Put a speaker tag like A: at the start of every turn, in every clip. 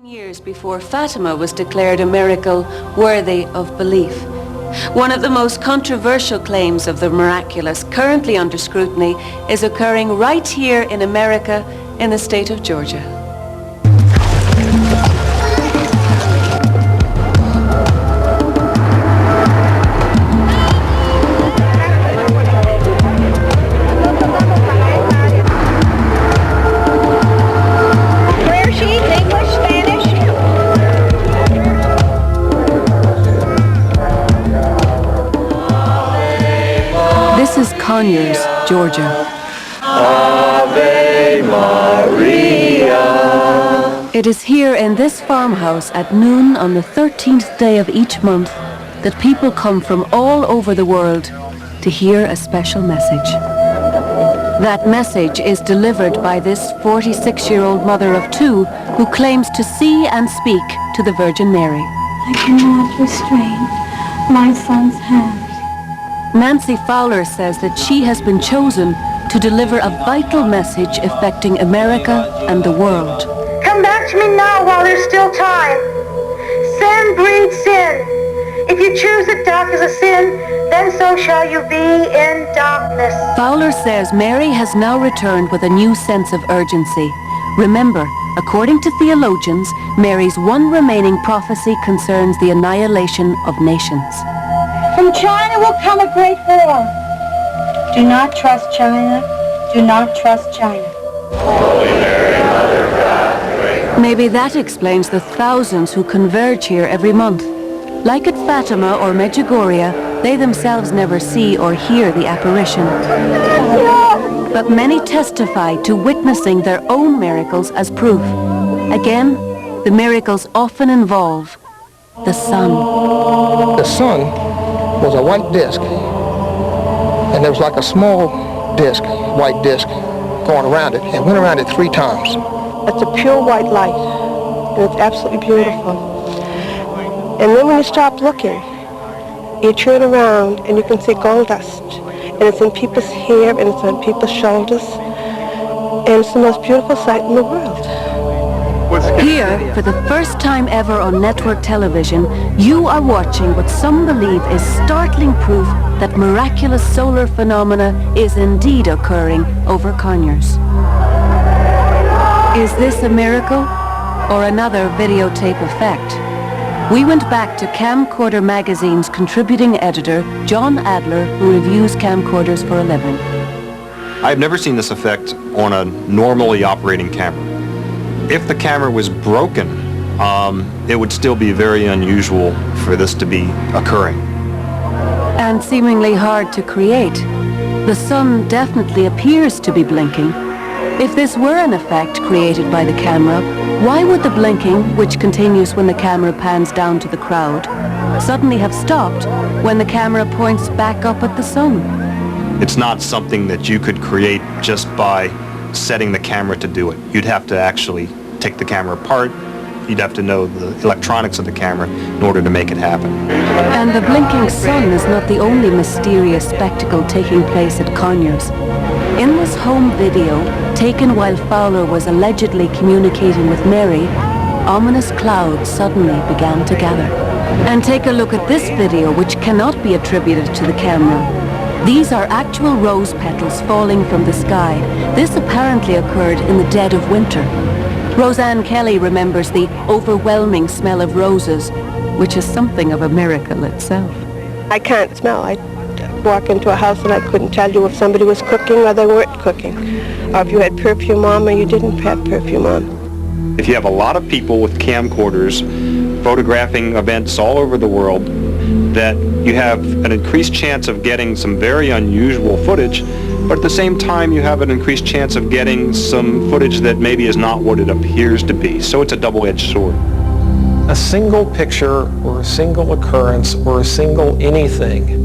A: Years before Fatima was declared a miracle worthy of belief. One of the most controversial claims of the miraculous currently under scrutiny is occurring right here in America in the state of Georgia. This is Conyers, Georgia.
B: Ave Maria.
A: It is here in this farmhouse at noon on the 13th day of each month that people come from all over the world to hear a special message. That message is delivered by this 46-year-old mother of two who claims to see and speak to the Virgin Mary.
C: I cannot restrain my son's hands.
A: Nancy Fowler says that she has been chosen to deliver a vital message affecting America and the world.
D: Come back to me now while there's still time. Sin breeds sin. If you choose that dark is a sin, then so shall you be in darkness.
A: Fowler says Mary has now returned with a new sense of urgency. Remember, according to theologians, Mary's one remaining prophecy concerns the annihilation of nations.
D: From China will come a great war. Do not trust China. Do not trust China.
B: Holy Mary, Mother of God,
A: Maybe that explains the thousands who converge here every month. Like at Fatima or Medjugorje, they themselves never see or hear the apparition. But many testify to witnessing their own miracles as proof. Again, the miracles often involve the sun.
E: The sun was a white disc, and there was like a small disc, white disc, going around it, and went around it 3 times.
F: It's a pure white light, and it's absolutely beautiful. And then when you stop looking, you turn around and you can see gold dust, and it's in people's hair, and it's on people's shoulders, and it's the most beautiful sight in the world.
A: Here, for the first time ever on network television, you are watching what some believe is startling proof that miraculous solar phenomena is indeed occurring over Conyers. Is this a miracle or another videotape effect? We went back to Camcorder Magazine's contributing editor, John Adler, who reviews camcorders for a living.
G: I've never seen this effect on a normally operating camera. If the camera was broken, it would still be very unusual for this to be occurring.
A: And seemingly hard to create. The sun definitely appears to be blinking. If this were an effect created by the camera, why would the blinking, which continues when the camera pans down to the crowd, suddenly have stopped when the camera points back up at the sun?
G: It's not something that you could create just by setting the camera to do it. You'd have to actually take the camera apart. You'd have to know the electronics of the camera in order to make it happen.
A: And the blinking sun is not the only mysterious spectacle taking place at Conyers. In this home video, taken while Fowler was allegedly communicating with Mary, ominous clouds suddenly began to gather. And take a look at this video, which cannot be attributed to the camera. These are actual rose petals falling from the sky. This apparently occurred in the dead of winter. Roseanne Kelly remembers the overwhelming smell of roses, which is something of a miracle itself.
F: I can't smell. I'd walk into a house and I couldn't tell you if somebody was cooking or they weren't cooking, or if you had perfume on or you didn't have perfume on.
G: If you have a lot of people with camcorders photographing events all over the world, that you have an increased chance of getting some very unusual footage, but at the same time you have an increased chance of getting some footage that maybe is not what it appears to be. So it's a double-edged sword.
H: A single picture or a single occurrence or a single anything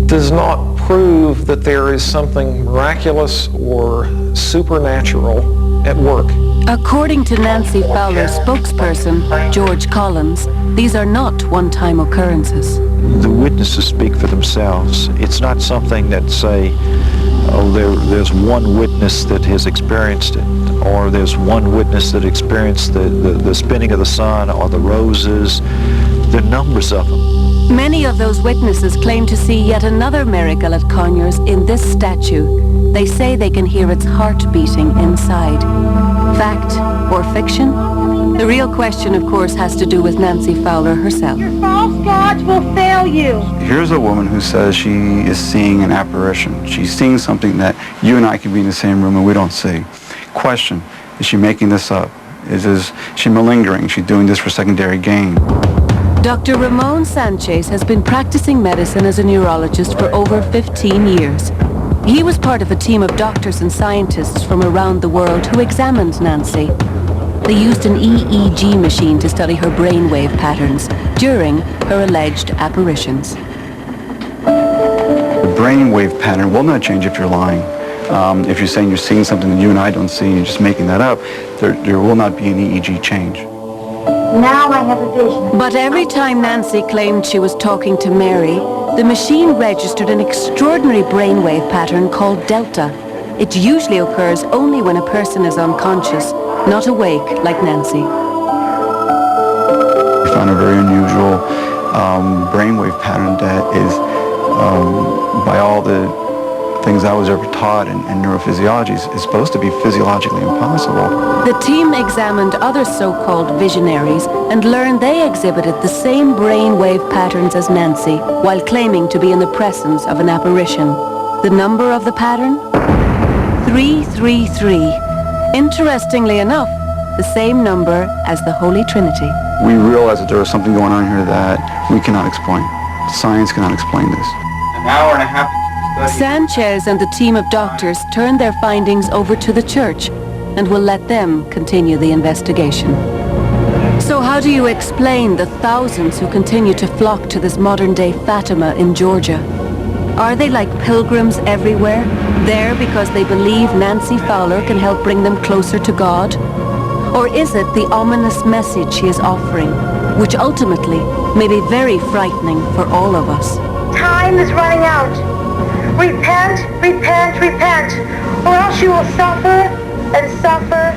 H: does not prove that there is something miraculous or supernatural at work.
A: According to Nancy Fowler's spokesperson, George Collins, these are not one-time occurrences.
I: The witnesses speak for themselves. It's not something that say, oh, there's one witness that has experienced it. or there's one witness that experienced the spinning of the sun or the roses. There are numbers of them.
A: Many of those witnesses claim to see yet another miracle at Conyers in this statue. They say they can hear its heart beating inside. Fact or fiction? The real question, of course, has to do with Nancy Fowler herself.
D: Your false gods will fail you.
J: Here's a woman who says she is seeing an apparition. She's seeing something that you and I could be in the same room and we don't see. Question, is she making this up? Is she malingering? Is she doing this for secondary gain?
A: Dr. Ramon Sanchez has been practicing medicine as a neurologist for over 15 years. He was part of a team of doctors and scientists from around the world who examined Nancy. They used an EEG machine to study her brainwave patterns during her alleged apparitions.
J: The brainwave pattern will not change if you're lying. If you're saying you're seeing something that you and I don't see and you're just making that up, there will not be an EEG change.
D: Now I have a vision.
A: But every time Nancy claimed she was talking to Mary, the machine registered an extraordinary brainwave pattern called delta. It usually occurs only when a person is unconscious, not awake like Nancy.
J: We found a very unusual brainwave pattern that is, by all the things I was ever taught in neurophysiology, is supposed to be physiologically impossible.
A: The team examined other so-called visionaries and learned they exhibited the same brainwave patterns as Nancy while claiming to be in the presence of an apparition. The number of the pattern? 333. Interestingly enough, the same number as the Holy Trinity.
J: We realized that there was something going on here that we cannot explain. Science cannot explain this.
B: An hour and a half.
A: Sanchez and the team of doctors turned their findings over to the church and will let them continue the investigation. So how do you explain the thousands who continue to flock to this modern-day Fatima in Georgia? Are they like pilgrims everywhere, there because they believe Nancy Fowler can help bring them closer to God? Or is it the ominous message she is offering, which ultimately may be very frightening for all of us?
D: Time is running out. Repent, repent, repent, or else you will suffer and suffer